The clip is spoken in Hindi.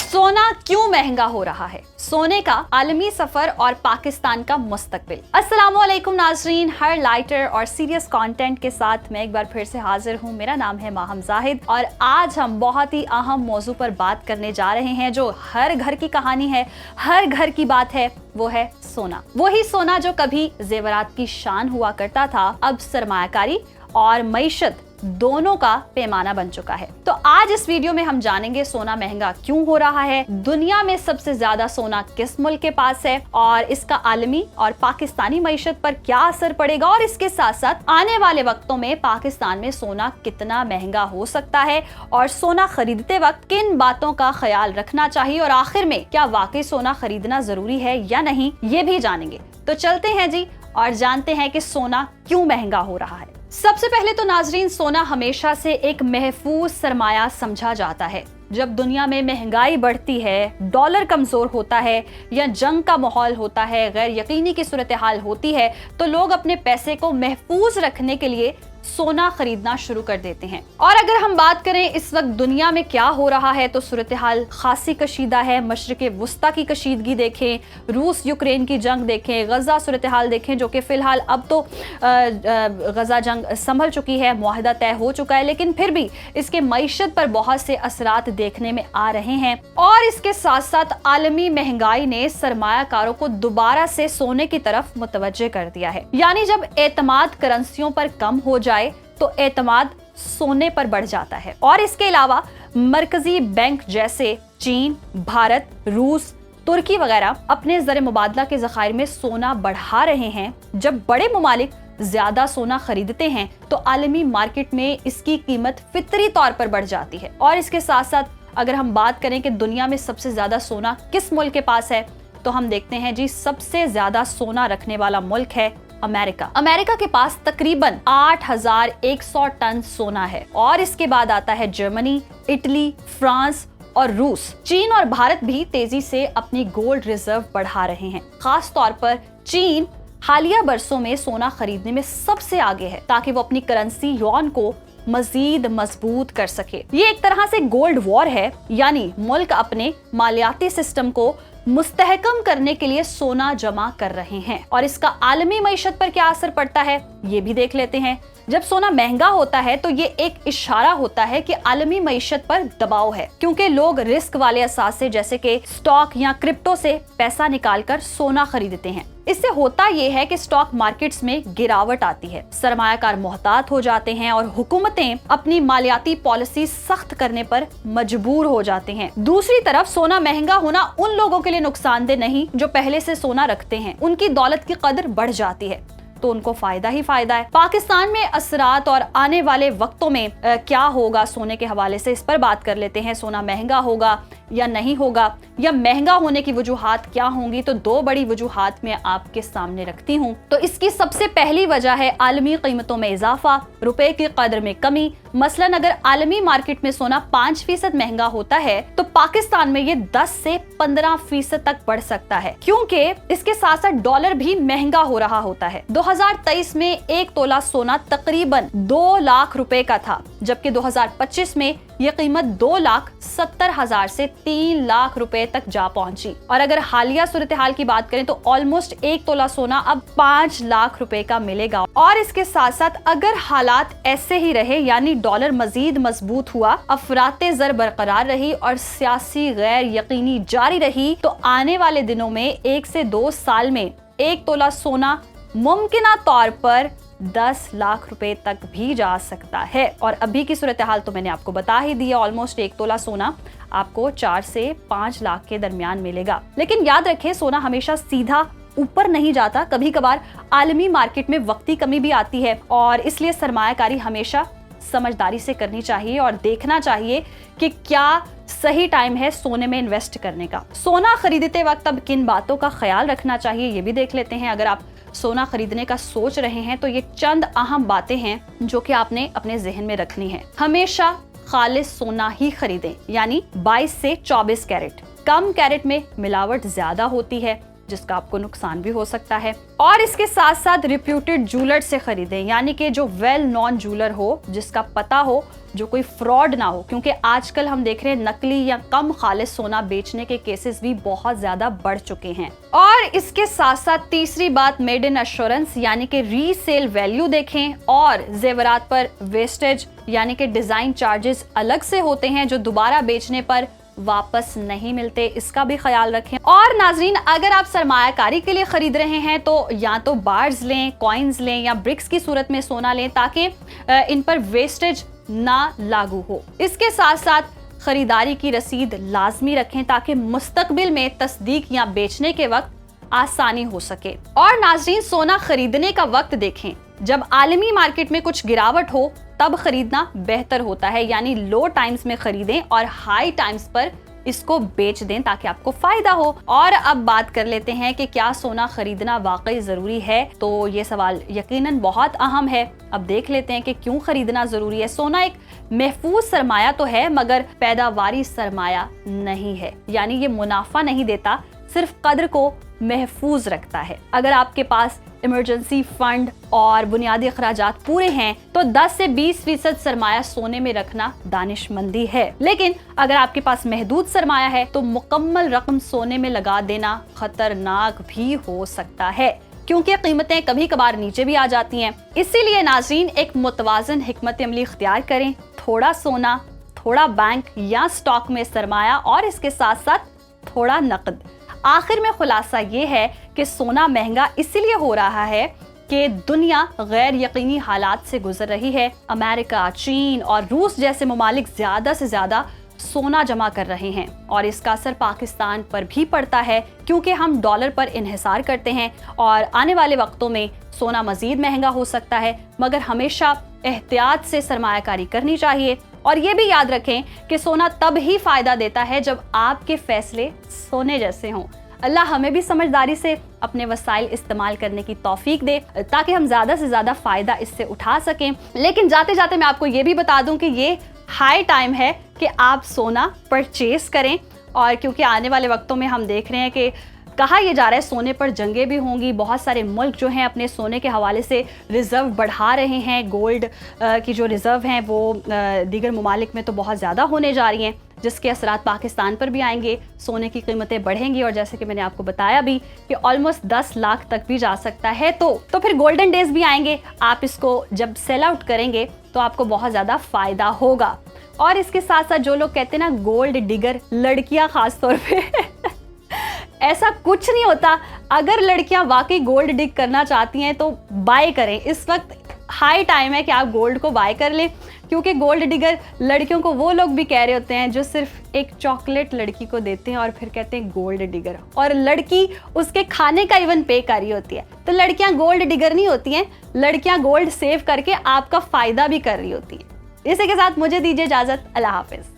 सोना क्यों महंगा हो रहा है, सोने का आलमी सफर और पाकिस्तान का मुस्तकबिल। अस्सलामुअलैकुम नाजरीन, हर लाइटर और सीरियस कंटेंट के साथ मैं एक बार फिर से हाजिर हूँ। मेरा नाम है माहम जाहिद और आज हम बहुत ही अहम मौजू पर बात करने जा रहे हैं जो हर घर की कहानी है, हर घर की बात है। वो है सोना। वही सोना जो कभी जेवरात की शान हुआ करता था, अब सरमायाकारी और मईशत दोनों का पैमाना बन चुका है। तो आज इस वीडियो में हम जानेंगे सोना महंगा क्यों हो रहा है, दुनिया में सबसे ज्यादा सोना किस मुल्क के पास है और इसका आलमी और पाकिस्तानी मईशत पर क्या असर पड़ेगा, और इसके साथ साथ आने वाले वक्तों में पाकिस्तान में सोना कितना महंगा हो सकता है और सोना खरीदते वक्त किन बातों का ख्याल रखना चाहिए और आखिर में क्या वाकई सोना खरीदना जरूरी है या नहीं, ये भी जानेंगे। तो चलते हैं जी और जानते हैं कि सोना क्यों महंगा हो रहा है। सबसे पहले तो नाजरीन, सोना हमेशा से एक महफूज सरमाया समझा जाता है। जब दुनिया में महंगाई बढ़ती है, डॉलर कमजोर होता है या जंग का माहौल होता है, गैर यकीनी की सूरत हाल होती है, तो लोग अपने पैसे को महफूज रखने के लिए सोना खरीदना शुरू कर देते हैं। और अगर हम बात करें इस वक्त दुनिया में क्या हो रहा है, तो सूरत हाल खासी कशीदा है। मशरिक़े वुस्ता की कशीदगी देखें, रूस यूक्रेन की जंग देखें, गजा सूरत हाल देखें जो कि फिलहाल अब तो गजा जंग संभल चुकी है, मुआहदा तय हो चुका है, लेकिन फिर भी इसके मईशत पर बहुत से असरात देखने में आ रहे हैं। और इसके साथ साथ आलमी महंगाई ने सरमायाकारों को दोबारा से सोने की तरफ मुतवज्जे कर दिया है। यानी जब एतमाद करेंसियों पर कम हो जाए तो एतमाद सोने पर बढ़ जाता है। और इसके अलावा मरकजी बैंक जैसे चीन, भारत, रूस, तुर्की वगैरह अपने ज़र मुबादला के ज़खायर में सोना बढ़ा रहे हैं। जब बड़े ममालिक ज्यादा सोना खरीदते हैं तो आलमी मार्केट में इसकी कीमत फितरी तौर पर बढ़ जाती है। और इसके साथ साथ अगर हम बात करें कि दुनिया में सबसे ज्यादा सोना किस मुल्क के पास है, तो हम देखते हैं जी सबसे ज्यादा सोना रखने वाला मुल्क है अमेरिका। अमेरिका के पास तकरीबन 8,100 टन सोना है। और इसके बाद आता है जर्मनी, इटली, फ्रांस और रूस। चीन और भारत भी तेजी से अपनी गोल्ड रिजर्व बढ़ा रहे हैं। खास तौर पर चीन हालिया बरसों में सोना खरीदने में सबसे आगे है ताकि वो अपनी करेंसी युआन को मजीद मजबूत कर सके। ये एक तरह से गोल्ड वॉर है, यानी मुल्क अपने मालियाती सिस्टम को मुस्तहकम करने के लिए सोना जमा कर रहे हैं। और इसका आलमी मईशत पर क्या असर पड़ता है, ये भी देख लेते हैं। जब सोना महंगा होता है तो ये एक इशारा होता है कि आलमी मईशत पर दबाव है, क्योंकि लोग रिस्क वाले असासे जैसे कि स्टॉक या क्रिप्टो से पैसा निकालकर सोना खरीदते हैं। इससे होता यह है कि स्टॉक मार्केट्स में गिरावट आती है, सरमायाकार मोहतात हो जाते हैं और हुकूमतें अपनी मालियाती पॉलिसी सख्त करने पर मजबूर हो जाते हैं। दूसरी तरफ सोना महंगा होना उन लोगों के लिए नुकसानदेह नहीं जो पहले से सोना रखते हैं। उनकी दौलत की कदर बढ़ जाती है तो उनको फायदा ही फायदा है। पाकिस्तान में असरात और आने वाले वक्तों में क्या होगा सोने के हवाले से, इस पर बात कर लेते हैं। सोना महंगा होगा या नहीं होगा, या महंगा होने की वजूहात क्या होंगी, तो दो बड़ी वजूहात मैं आपके सामने रखती हूँ। तो इसकी सबसे पहली वजह है आलमी कीमतों में इजाफा, रुपए की कदर में कमी। मसलन अगर आलमी मार्केट में सोना 5% महंगा होता है तो पाकिस्तान में ये 10 से 15% तक बढ़ सकता है, क्योंकि इसके साथ साथ डॉलर भी महंगा हो रहा होता है। 2023 में 1 तोला सोना तकरीबन 2 लाख रुपए का था, जबकि 2025 में यह कीमत 2,70,000 से 3 लाख रुपए तक जा पहुंची। और अगर हालिया सूरत हाल की बात करें तो ऑलमोस्ट 1 तोला सोना अब 5 लाख रुपए का मिलेगा। और इसके साथ साथ अगर हालात ऐसे ही रहे, यानी डॉलर मजीद मजबूत हुआ, अफराते ज़र बरकरार रही और सियासी गैर यकीनी जारी रही, तो आने वाले दिनों में 1 से 2 साल में 1 तोला सोना मुमकिना तौर पर 10 लाख रुपए तक भी जा सकता है। और अभी की सूरत हाल तो मैंने आपको बता ही दी है, ऑलमोस्ट 1 तोला सोना आपको 4 से 5 लाख के दरमियान मिलेगा। लेकिन याद रखें, सोना हमेशा सीधा ऊपर नहीं जाता, कभी कभार आलमी मार्केट में वक्ती कमी भी आती है और इसलिए सरमायाकारी हमेशा समझदारी से करनी चाहिए और देखना चाहिए कि क्या सही टाइम है सोने में इन्वेस्ट करने का। सोना खरीदते वक्त अब किन बातों का ख्याल रखना चाहिए, ये भी देख लेते हैं। अगर आप सोना खरीदने का सोच रहे हैं तो ये चंद अहम बातें हैं जो कि आपने अपने जहन में रखनी है। हमेशा खालिस सोना ही खरीदें, यानी 22 से 24 कैरेट। कम कैरेट में मिलावट ज्यादा होती है, जिसका आपको नुकसान भी हो सकता है। और इसके साथ साथ रिप्यूटेड ज्वेलर से खरीदें, यानी कि जो वेल नॉन ज्वेलर हो, जिसका पता हो, जो कोई फ्रॉड ना हो, क्योंकि आजकल हम देख रहे हैं नकली या कम खालिस सोना बेचने के केसेस भी बहुत ज्यादा बढ़ चुके हैं। और इसके साथ साथ तीसरी बात, मेड इन एश्योरेंस यानी कि रीसेल वैल्यू देखें, और जेवरात पर वेस्टेज यानी कि डिजाइन चार्जेस अलग से होते हैं जो दोबारा बेचने पर वापस नहीं मिलते, इसका भी ख्याल रखें। और नाजरीन, अगर आप सरमायाकारी के लिए खरीद रहे हैं तो या तो बार्स लें, कॉइन्स लें या ब्रिक्स की सूरत में सोना लें, ताकि इन पर वेस्टेज ना लागू हो। इसके साथ साथ खरीदारी की रसीद लाजमी रखें ताकि मुस्तकबिल में तस्दीक या बेचने के वक्त आसानी हो सके। और नाजरीन, सोना खरीदने का वक्त देखें, जब आलमी मार्केट में कुछ गिरावट हो तब खरीदना बेहतर होता है, यानी लो टाइम्स में खरीदें और हाई टाइम्स पर इसको बेच दें ताकि आपको फायदा हो। और अब बात कर लेते हैं कि क्या सोना खरीदना वाकई जरूरी है, तो ये सवाल यकीनन बहुत अहम है। अब देख लेते हैं कि क्यों खरीदना जरूरी है। सोना एक महफूज सरमाया तो है, मगर पैदावारी सरमाया नहीं है, यानी ये मुनाफा नहीं देता, सिर्फ कद्र को महफूज रखता है। अगर आपके पास इमरजेंसी फंड और बुनियादी अखराजात पूरे हैं तो 10 से 20% सरमाया सोने में रखना दानिशमंदी है। लेकिन अगर आपके पास महदूद सरमाया है तो मुकम्मल रकम सोने में लगा देना खतरनाक भी हो सकता है, क्योंकि कीमतें कभी कभार नीचे भी आ जाती हैं। इसीलिए नाजरीन, एक मुतवाज़न हिकमत अमली इख्तियार करें, थोड़ा सोना, थोड़ा बैंक या स्टॉक में सरमाया और इसके साथ साथ थोड़ा नकद। आखिर में खुलासा ये है कि सोना महंगा इसलिए हो रहा है कि दुनिया गैर यकीनी हालात से गुजर रही है। अमेरिका, चीन और रूस जैसे ममालिक ज्यादा से ज्यादा सोना जमा कर रहे हैं और इसका असर पाकिस्तान पर भी पड़ता है, क्योंकि हम डॉलर पर इन्हिसार करते हैं और आने वाले वक्तों में सोना मजीद महंगा हो सकता है। मगर हमेशा एहतियात से सरमायाकारी करनी चाहिए और ये भी याद रखें कि सोना तब ही फायदा देता है जब आपके फैसले सोने जैसे हों। अल्लाह हमें भी समझदारी से अपने वसाइल इस्तेमाल करने की तौफीक दे ताकि हम ज़्यादा से ज़्यादा फ़ायदा इससे उठा सकें। लेकिन जाते जाते मैं आपको ये भी बता दूं कि ये हाई टाइम है कि आप सोना परचेस करें, और क्योंकि आने वाले वक्तों में हम देख रहे हैं कि कहा यह जा रहा है सोने पर जंगें भी होंगी। बहुत सारे मुल्क जो हैं अपने सोने के हवाले से रिज़र्व बढ़ा रहे हैं। गोल्ड की जो रिज़र्व हैं वो दीगर ममालिक में तो बहुत ज़्यादा होने जा रही हैं, जिसके असरात पाकिस्तान पर भी आएंगे। सोने की कीमतें बढ़ेंगी और जैसे कि मैंने आपको बताया भी कि ऑलमोस्ट 10 लाख तक भी जा सकता है। तो फिर गोल्डन डेज भी आएंगे। आप इसको जब सेल आउट करेंगे तो आपको बहुत ज़्यादा फ़ायदा होगा। और इसके साथ साथ जो लोग कहते हैं ना गोल्ड डिगर, लड़कियाँ ख़ास तौर पर ऐसा कुछ नहीं होता। अगर लड़कियां वाकई गोल्ड डिग करना चाहती हैं तो बाय करें। इस वक्त हाई टाइम है कि आप गोल्ड को बाय कर लें, क्योंकि गोल्ड डिगर लड़कियों को वो लोग भी कह रहे होते हैं जो सिर्फ एक चॉकलेट लड़की को देते हैं और फिर कहते हैं गोल्ड डिगर, और लड़की उसके खाने का इवन पे कर रही होती है। तो लड़कियां गोल्ड डिगर नहीं होती हैं, लड़कियां गोल्ड सेव करके आपका फायदा भी कर रही होती है। इसी के साथ मुझे दीजिए इजाजत। अल्लाह हाफिज।